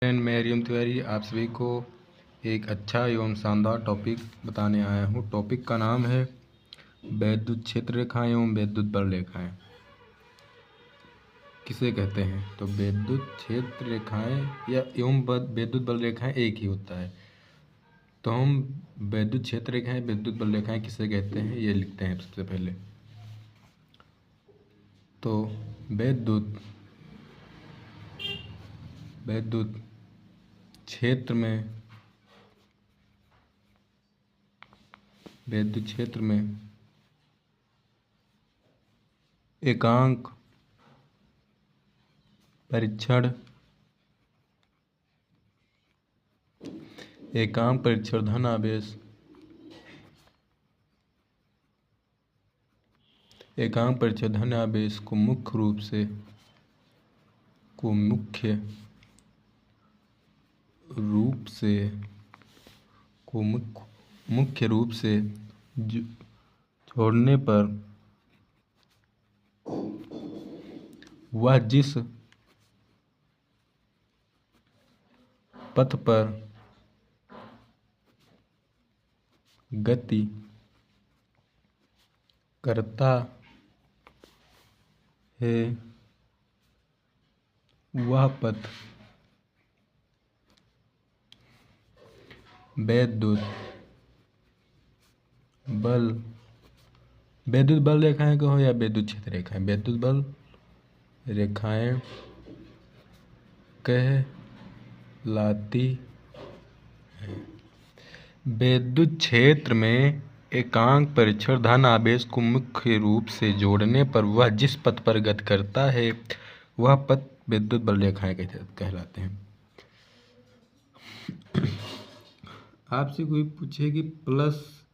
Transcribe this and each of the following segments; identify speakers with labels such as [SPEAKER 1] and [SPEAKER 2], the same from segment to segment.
[SPEAKER 1] मैं हरिओम तिवारी आप सभी को एक अच्छा एवं शानदार टॉपिक बताने आया हूँ। टॉपिक का नाम है वैद्युत क्षेत्र रेखाएं एवं वैद्युत बल रेखाएं किसे कहते हैं। तो वैद्युत क्षेत्र रेखाएं या एवं वैद्युत बल रेखाएं एक ही होता है। तो हम वैद्युत क्षेत्र रेखाएं वैद्युत बल रेखाएं किसे कहते हैं ये लिखते हैं सबसे पहले। तो वैद्युत क्षेत्र में एकांक परीक्षण धन आवेश को मुख्य रूप से छोड़ने पर वह जिस पथ पर गति करता है वह पथ वैद्युत बल रेखाएं कहो या वैद्युत क्षेत्र रेखाएं, वैद्युत बल रेखाएं कहलाती हैं। वैद्युत क्षेत्र में एकांक परीक्षण धन आवेश को मुख्य रूप से जोड़ने पर वह जिस पथ पर गति करता है वह पथ वैद्युत बल रेखाएं कहलाते हैं। आपसे कोई पूछे कि प्लस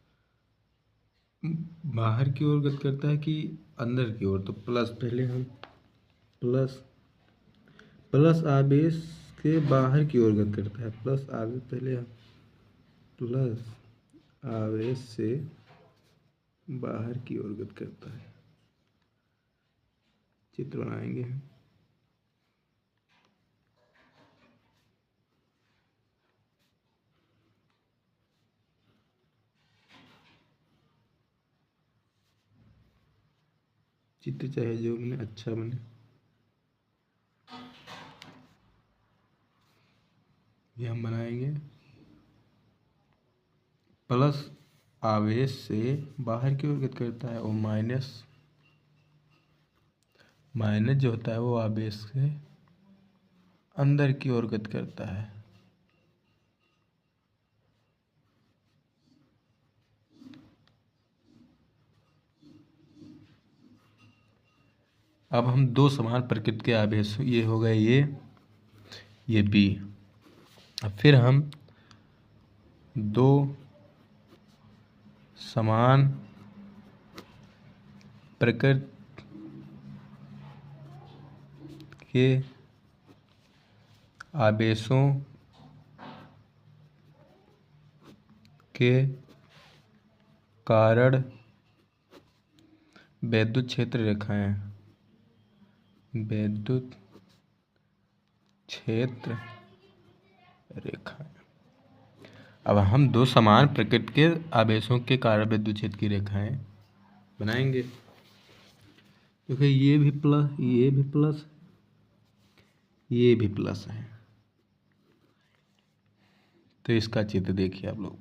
[SPEAKER 1] बाहर की ओर गति करता है कि अंदर की ओर, तो प्लस पहले हम प्लस आवेश के बाहर की ओर गति करता है। प्लस आवेश से बाहर की ओर गति करता है। चित्र बनाएंगे हम। चित्र चाहे जो बने अच्छा बने। ये हम बनाएंगे प्लस आवेश से बाहर की ओर गति करता है और माइनस जो होता है वो आवेश से अंदर की ओर गति करता है। अब हम दो समान प्रकृति के आवेश, ये हो गए ये बी। अब फिर हम दो समान प्रकृति के आवेशों के कारण वैद्युत क्षेत्र रेखाएं अब हम दो समान प्रकृति के आवेशों के कारण विद्युत क्षेत्र की रेखाएं बनाएंगे। क्योंकि ये भी प्लस है, तो इसका चित्र देखिए आप लोग।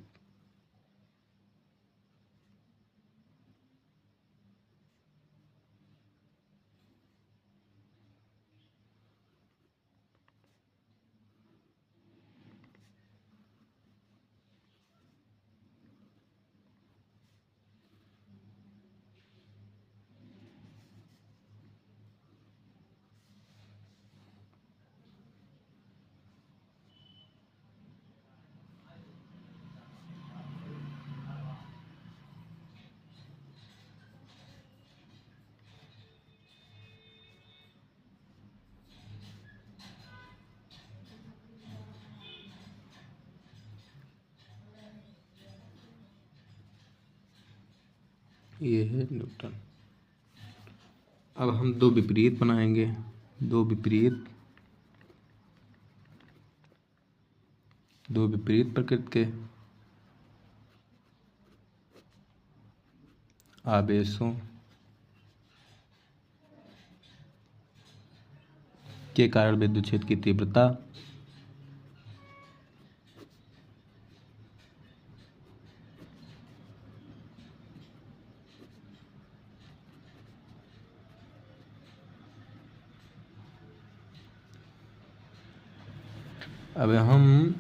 [SPEAKER 1] ये है न्यूटन। अब हम दो विपरीत बनाएंगे। दो विपरीत दो विपरीत प्रकृति के आवेशों के कारण विद्युत क्षेत्र की तीव्रता अब हम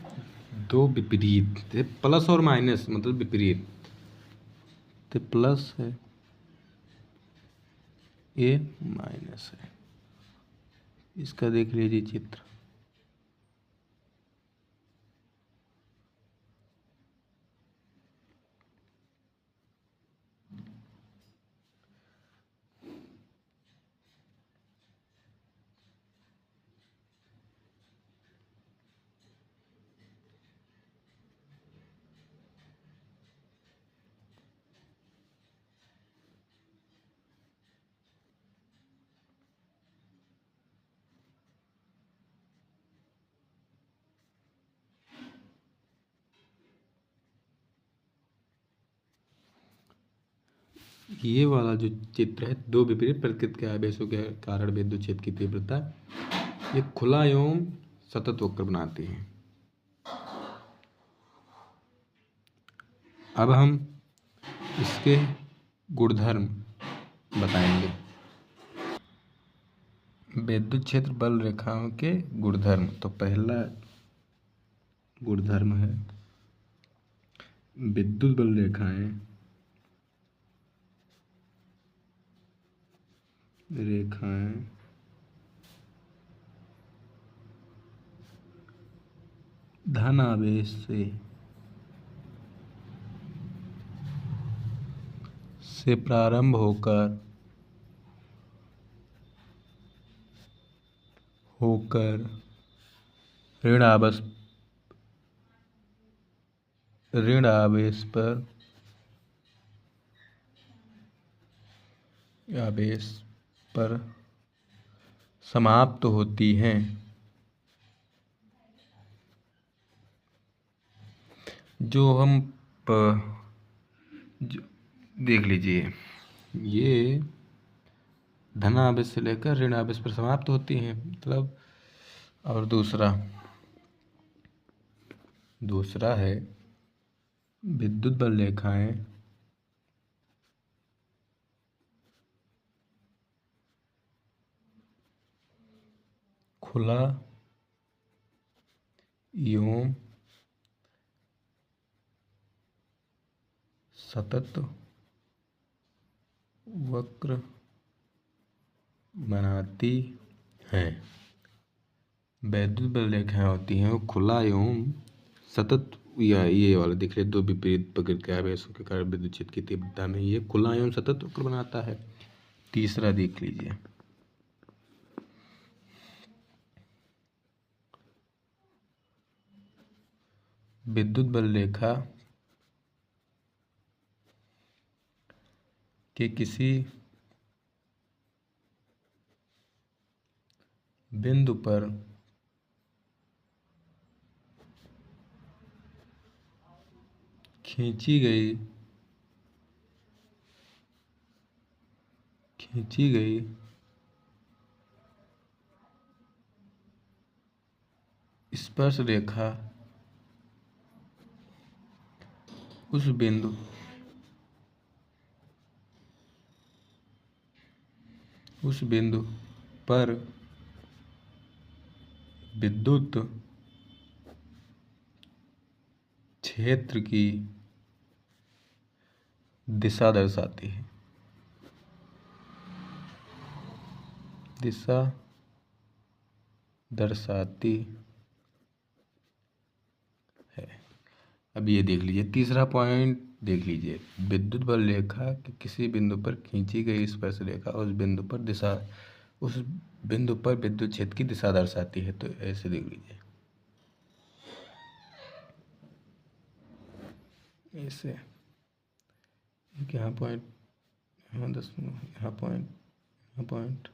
[SPEAKER 1] दो विपरीत प्लस और माइनस मतलब विपरीत, तो प्लस है ये माइनस है, इसका देख लीजिए चित्र। ये वाला जो चित्र है, दो विपरीत प्रकृति के आवेशों के कारण विद्युत क्षेत्र की तीव्रता, ये खुला एवं सतत वक्र बनाती है। अब हम इसके गुणधर्म बताएंगे। विद्युत क्षेत्र बल रेखाओं के गुणधर्म, तो पहला गुणधर्म है विद्युत बल रेखाएं धन आवेश से प्रारंभ होकर ऋण आवेश पर समाप्त होती हैं। जो हम देख लीजिए, ये धन आवेश से लेकर ऋण आवेश पर समाप्त होती हैं, मतलब। और दूसरा है विद्युत बल रेखाएं खुला एवं सतत वक्र बनाती हैं। विद्युत बल रेखाएं होती हैं वो खुला एवं सतत, या ये वाला दिख रहे दो विपरीत प्रकृति के आवेशों के कारण विद्युत क्षेत्र की तीव्रता में ये खुला एवं सतत वक्र बनाता है। तीसरा देख लीजिए, विद्युत बल रेखा के किसी बिंदु पर खींची गई स्पर्श रेखा उस बिंदु पर विद्युत क्षेत्र की दिशा दर्शाती है। अब ये देख लीजिए, तीसरा पॉइंट देख लीजिए, विद्युत बल रेखा के किसी बिंदु पर खींची गई स्पर्श रेखा उस बिंदु पर विद्युत क्षेत्र की दिशा दर्शाती है। तो ऐसे देख लीजिए, ऐसे यहाँ पॉइंट, यहाँ 10, यहाँ पॉइंट, यहाँ पॉइंट,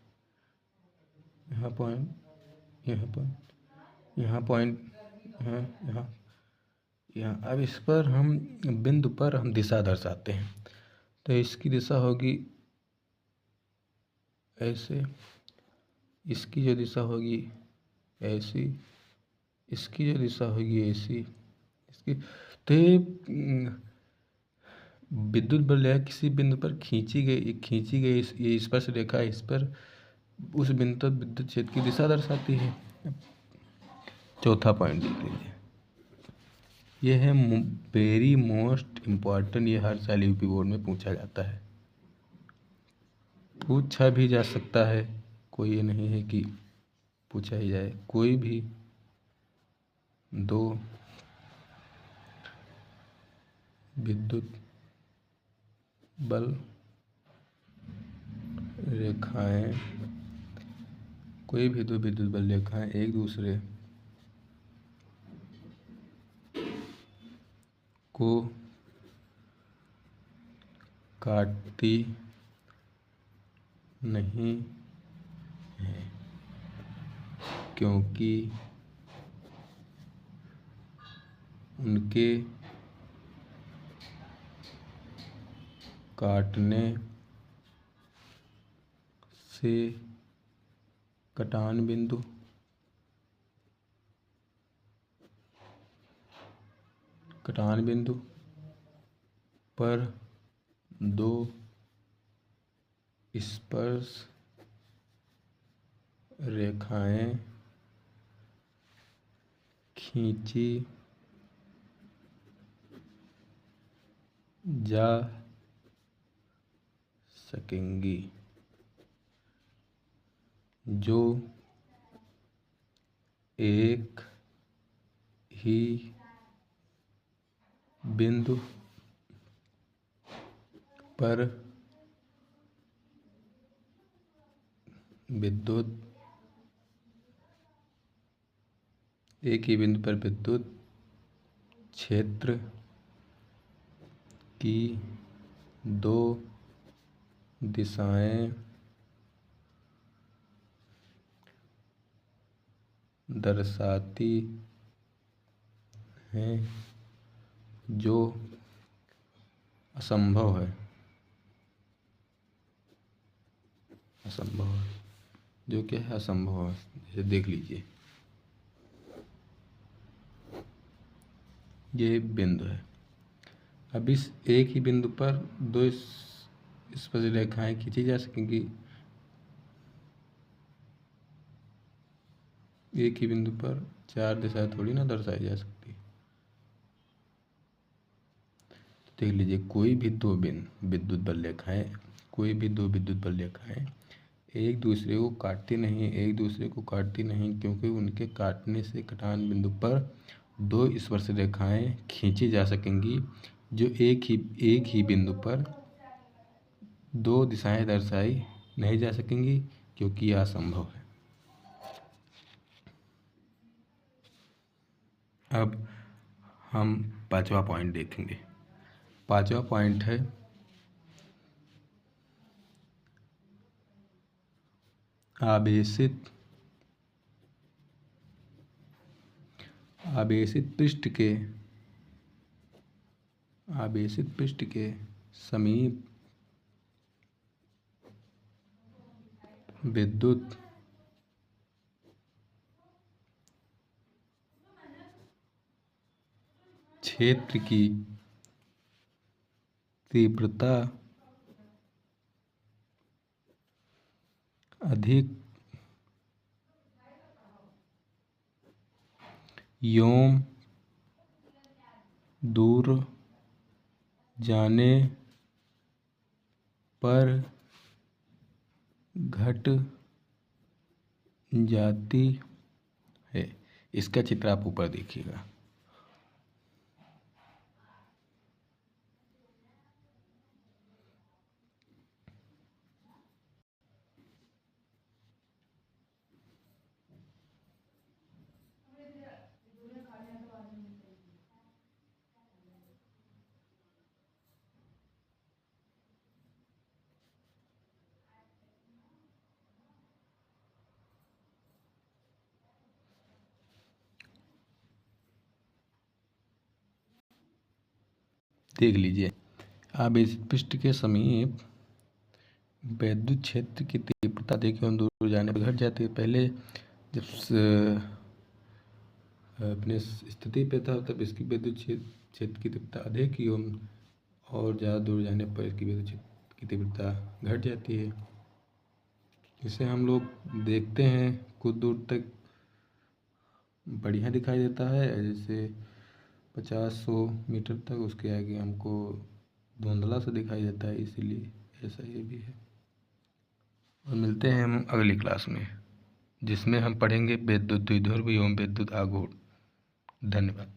[SPEAKER 1] यहाँ पॉइंट, यहाँ पॉइंट, यहाँ पॉइंट, यहाँ कि हाँ, अब इस पर हम बिंदु पर हम दिशा दर्शाते हैं। तो इसकी दिशा होगी ऐसे, इसकी जो दिशा होगी ऐसी, इसकी जो दिशा होगी ऐसी, इसकी। तो ये विद्युत बल है किसी बिंदु पर खींची गई ये स्पर्श रेखा इस पर उस बिंदु तक विद्युत क्षेत्र की दिशा दर्शाती है। चौथा पॉइंट देख लीजिए, ये है वेरी मोस्ट इम्पॉर्टेंट, ये हर साल यूपी बोर्ड में पूछा जाता है, पूछा भी जा सकता है, कोई ये नहीं है कि पूछा ही जाए। कोई भी दो विद्युत बल रेखाएं, कोई भी दो विद्युत बल रेखाएं एक दूसरे को काटती नहीं है, क्योंकि उनके काटने से कटान बिंदु पर दो स्पर्श रेखाएं खींची जा सकेंगी, जो एक ही बिंदु पर विद्युत क्षेत्र की दो दिशाएं दर्शाती हैं, जो असंभव है, जो क्या है, असंभव है। जैसे देख लीजिए, ये बिंदु है, अब इस एक ही बिंदु पर दो स्पर्श रेखाएं खींची जा सकेंगी, एक ही बिंदु पर चार दिशाएं थोड़ी ना दर्शाई जा सकती। देख लीजिए, कोई भी दो विद्युत बल रेखाएं एक दूसरे को काटती नहीं, क्योंकि उनके काटने से कटान बिंदु पर दो स्पर्श रेखाएं खींची जा सकेंगी, जो एक ही बिंदु पर दो दिशाएं दर्शाई नहीं जा सकेंगी, क्योंकि यह असंभव है। अब हम पांचवा पॉइंट देखेंगे। पांचवा पॉइंट है आवेशित पृष्ठ के समीप विद्युत क्षेत्र की तीव्रता अधिक एवं दूर जाने पर घट जाती है। इसका चित्र आप ऊपर देखिएगा। देख लीजिए, आवेशित पृष्ठ के समीप वैद्युत क्षेत्र की तीव्रता अधिक एवं दूर जाने पर घट जाती है। पहले जब अपने स्थिति पे था तब इसकी विद्युत क्षेत्र की तीव्रता अधिक एवं और ज़्यादा दूर जाने पर इसकी विद्युत क्षेत्र की तीव्रता घट जाती है। इसे हम लोग देखते हैं कुछ दूर तक बढ़िया दिखाई देता है, जैसे 50-100 मीटर तक, उसके आगे हमको धुंधला सा दिखाई देता है, इसीलिए ऐसा ये भी है। और मिलते हैं हम अगली क्लास में, जिसमें हम पढ़ेंगे विद्युत द्विध्रुव एवं विद्युत आघूर्ण। धन्यवाद।